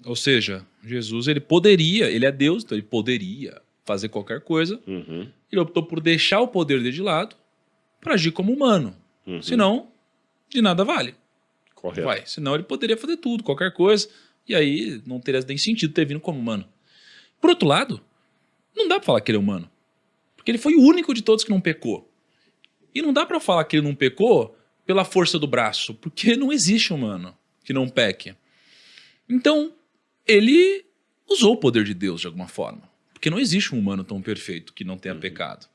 Ou seja, Jesus, ele poderia, ele é Deus, então ele poderia fazer qualquer coisa. Uhum. Ele optou por deixar o poder dele de lado para agir como humano. Uhum. Senão, de nada vale. Correto. Senão ele poderia fazer tudo, qualquer coisa, e aí não teria nem sentido ter vindo como humano. Por outro lado, não dá para falar que ele é humano, porque ele foi o único de todos que não pecou. E não dá para falar que ele não pecou pela força do braço, porque não existe humano que não peque. Então, ele usou o poder de Deus de alguma forma, porque não existe um humano tão perfeito que não tenha pecado.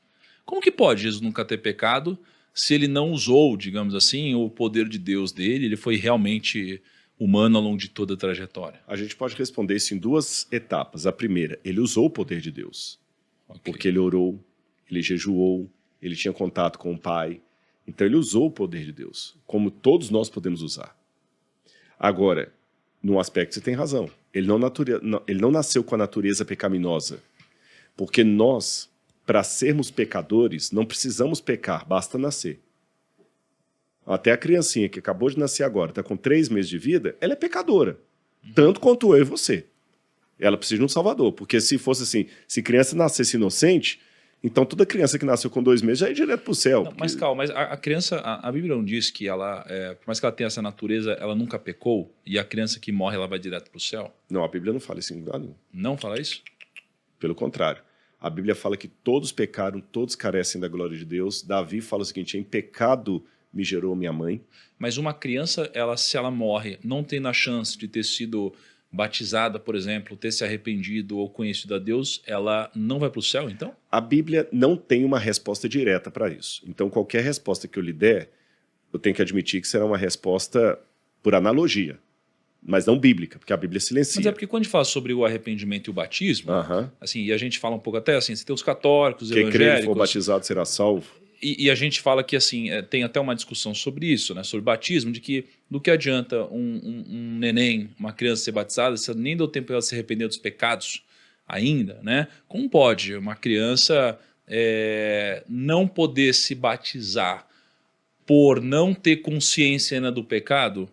Como que pode Jesus nunca ter pecado se ele não usou, digamos assim, o poder de Deus dele? Ele foi realmente humano ao longo de toda a trajetória. A gente pode responder isso em duas etapas. A primeira, ele usou o poder de Deus. Okay. Porque ele orou, ele jejuou, ele tinha contato com o Pai. Então ele usou o poder de Deus, como todos nós podemos usar. Agora, num aspecto você tem razão. Ele não nasceu com a natureza pecaminosa. Porque nós, para sermos pecadores, não precisamos pecar, basta nascer. Até a criancinha que acabou de nascer agora, está com 3 meses de vida, ela é pecadora. Tanto quanto eu e você. Ela precisa de um salvador. Porque se fosse assim, se criança nascesse inocente, então toda criança que nasceu com 2 meses já ia direto para o céu. Não, porque... Mas calma, mas a criança, a Bíblia não diz que ela, por mais que ela tenha essa natureza, ela nunca pecou, e a criança que morre, ela vai direto para o céu? Não, a Bíblia não fala isso em lugar nenhum. Não fala isso? Pelo contrário. A Bíblia fala que todos pecaram, todos carecem da glória de Deus. Davi fala o seguinte, em pecado me gerou minha mãe. Mas uma criança, se ela morre, não tendo a chance de ter sido batizada, por exemplo, ter se arrependido ou conhecido a Deus, ela não vai para o céu, então? A Bíblia não tem uma resposta direta para isso. Então, qualquer resposta que eu lhe der, eu tenho que admitir que será uma resposta por analogia, mas não bíblica, porque a Bíblia silencia. Mas é porque quando a gente fala sobre o arrependimento e o batismo, assim, e a gente fala um pouco até assim, você tem os católicos, quem evangélicos... Quem for batizado será salvo. E a gente fala que assim, tem até uma discussão sobre isso, né, sobre batismo, de que do que adianta um neném, uma criança ser batizada, se nem deu tempo para ela se arrepender dos pecados ainda, né? Como pode uma criança não poder se batizar por não ter consciência ainda do pecado,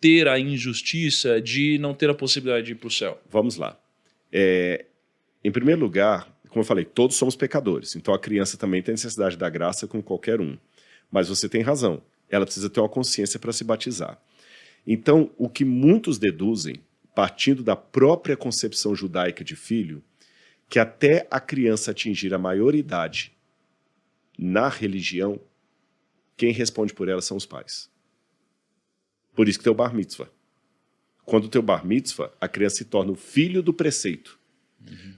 ter a injustiça de não ter a possibilidade de ir para o céu? Vamos lá. Em primeiro lugar, como eu falei, todos somos pecadores, então a criança também tem necessidade da graça como qualquer um. Mas você tem razão, ela precisa ter uma consciência para se batizar. Então, o que muitos deduzem, partindo da própria concepção judaica de filho, que até a criança atingir a maioridade na religião, quem responde por ela são os pais. Por isso que tem o bar mitzvah. Quando tem o bar mitzvah, a criança se torna o filho do preceito.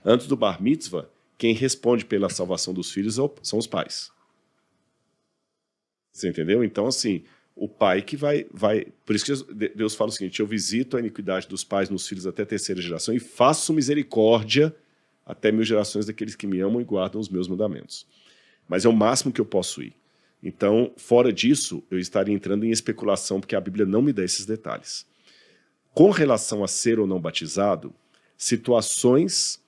Antes do bar mitzvah, quem responde pela salvação dos filhos são os pais. Você entendeu? Então, assim, o pai que vai... Por isso que Deus fala o seguinte, eu visito a iniquidade dos pais nos filhos até a 3ª geração e faço misericórdia até 1000 gerações daqueles que me amam e guardam os meus mandamentos. Mas é o máximo que eu posso ir. Então, fora disso, eu estaria entrando em especulação, porque a Bíblia não me dá esses detalhes. Com relação a ser ou não batizado, situações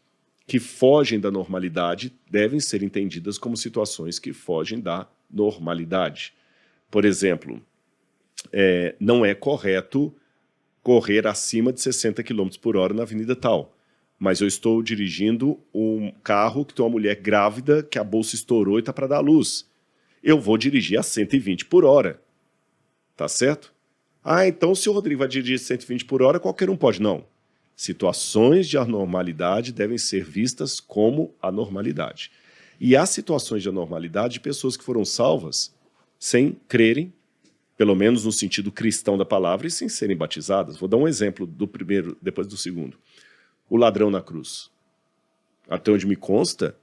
que fogem da normalidade devem ser entendidas como situações que fogem da normalidade. Por exemplo, não é correto correr acima de 60 km por hora na avenida tal, mas eu estou dirigindo um carro que tem uma mulher grávida que a bolsa estourou e está para dar à luz. Eu vou dirigir a 120 por hora. Tá certo? Ah, então se o Rodrigo vai dirigir 120 por hora, qualquer um pode. Não. Situações de anormalidade devem ser vistas como anormalidade. E há situações de anormalidade de pessoas que foram salvas sem crerem, pelo menos no sentido cristão da palavra, e sem serem batizadas. Vou dar um exemplo do primeiro, depois do segundo. O ladrão na cruz. Até onde me consta,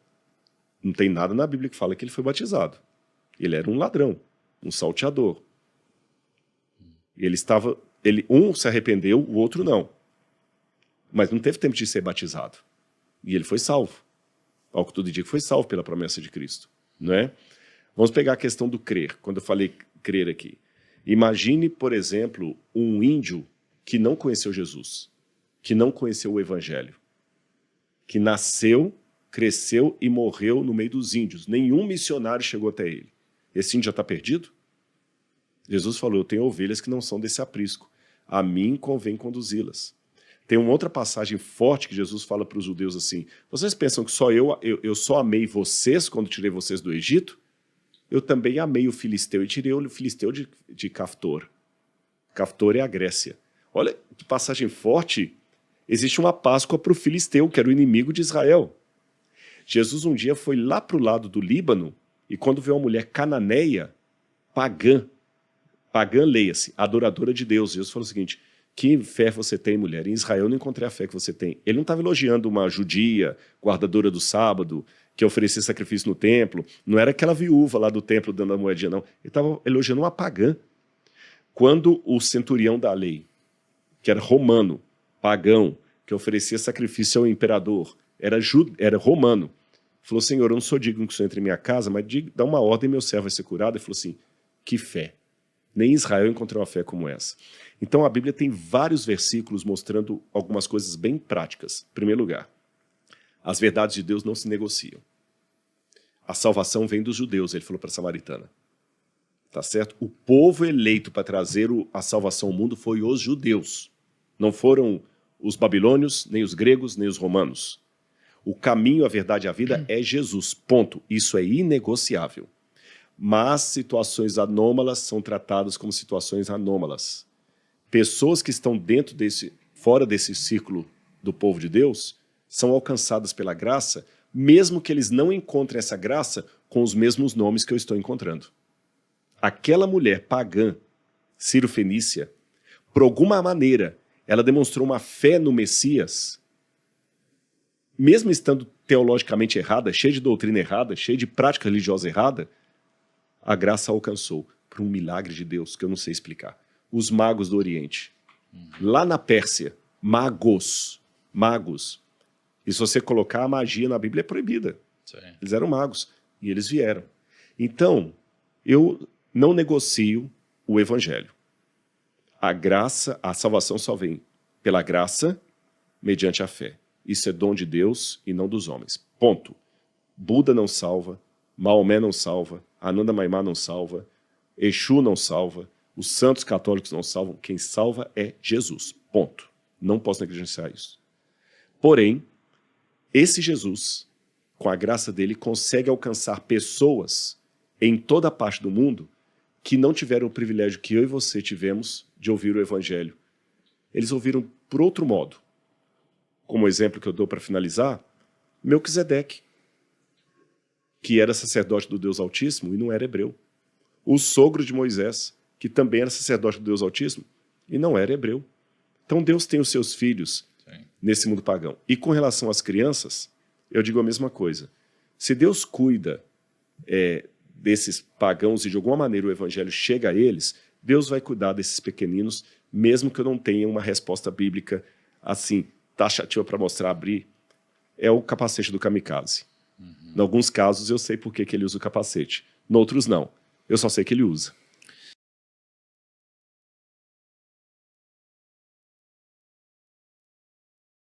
não tem nada na Bíblia que fala que ele foi batizado. Ele era um ladrão, um salteador. Um se arrependeu, o outro não. Mas não teve tempo de ser batizado. E ele foi salvo. Ao que tudo indica, foi salvo pela promessa de Cristo. Não é? Vamos pegar a questão do crer, quando eu falei crer aqui. Imagine, por exemplo, um índio que não conheceu Jesus, que não conheceu o Evangelho, que nasceu, cresceu e morreu no meio dos índios. Nenhum missionário chegou até ele. Esse índio já está perdido? Jesus falou, eu tenho ovelhas que não são desse aprisco. A mim convém conduzi-las. Tem uma outra passagem forte que Jesus fala para os judeus assim: vocês pensam que só eu só amei vocês quando tirei vocês do Egito? Eu também amei o filisteu e tirei o filisteu de Caftor. Caftor é a Grécia. Olha que passagem forte. Existe uma Páscoa para o filisteu, que era o inimigo de Israel. Jesus um dia foi lá para o lado do Líbano e quando viu uma mulher cananeia, pagã, leia-se, adoradora de Deus, Jesus falou o seguinte: que fé você tem, mulher? Em Israel eu não encontrei a fé que você tem. Ele não estava elogiando uma judia, guardadora do sábado, que oferecia sacrifício no templo. Não era aquela viúva lá do templo dando a moedinha, não. Ele estava elogiando uma pagã. Quando o centurião da lei, que era romano, pagão, que oferecia sacrifício ao imperador, era romano, falou: Senhor, eu não sou digno que o Senhor entre em minha casa, mas dá uma ordem, meu servo vai ser curado. Ele falou assim: que fé. Nem em Israel encontrei uma fé como essa. Então a Bíblia tem vários versículos mostrando algumas coisas bem práticas. Em primeiro lugar, as verdades de Deus não se negociam. A salvação vem dos judeus, ele falou para a samaritana. Tá certo? O povo eleito para trazer a salvação ao mundo foi os judeus. Não foram os babilônios, nem os gregos, nem os romanos. O caminho, a verdade e a vida é Jesus. Ponto. Isso é inegociável. Mas situações anômalas são tratadas como situações anômalas. Pessoas que estão fora desse círculo do povo de Deus são alcançadas pela graça, mesmo que eles não encontrem essa graça com os mesmos nomes que eu estou encontrando. Aquela mulher pagã, Ciro-fenícia, por alguma maneira, ela demonstrou uma fé no Messias, mesmo estando teologicamente errada, cheia de doutrina errada, cheia de prática religiosa errada, a graça a alcançou por um milagre de Deus que eu não sei explicar. Os magos do Oriente. Lá na Pérsia, magos. E se você colocar a magia na Bíblia é proibida. Sim. Eles eram magos e eles vieram. Então, eu não negocio o evangelho. A graça, a salvação só vem pela graça, mediante a fé. Isso é dom de Deus e não dos homens. Ponto. Buda não salva, Maomé não salva, Ananda Maimá não salva, Exu não salva, os santos católicos não salvam. Quem salva é Jesus. Ponto. Não posso negligenciar isso. Porém, esse Jesus, com a graça dele, consegue alcançar pessoas em toda parte do mundo que não tiveram o privilégio que eu e você tivemos de ouvir o evangelho. Eles ouviram por outro modo. Como exemplo que eu dou para finalizar, Melquisedeque, que era sacerdote do Deus Altíssimo e não era hebreu. O sogro de Moisés, que também era sacerdote do Deus Altíssimo e não era hebreu. Então Deus tem os seus filhos nesse mundo pagão. E com relação às crianças, eu digo a mesma coisa. Se Deus cuida desses pagãos e de alguma maneira o evangelho chega a eles, Deus vai cuidar desses pequeninos, mesmo que eu não tenha uma resposta bíblica assim, taxativa para mostrar, abrir. É o capacete do kamikaze. Em alguns casos eu sei por que ele usa o capacete. Em outros não. Eu só sei que ele usa.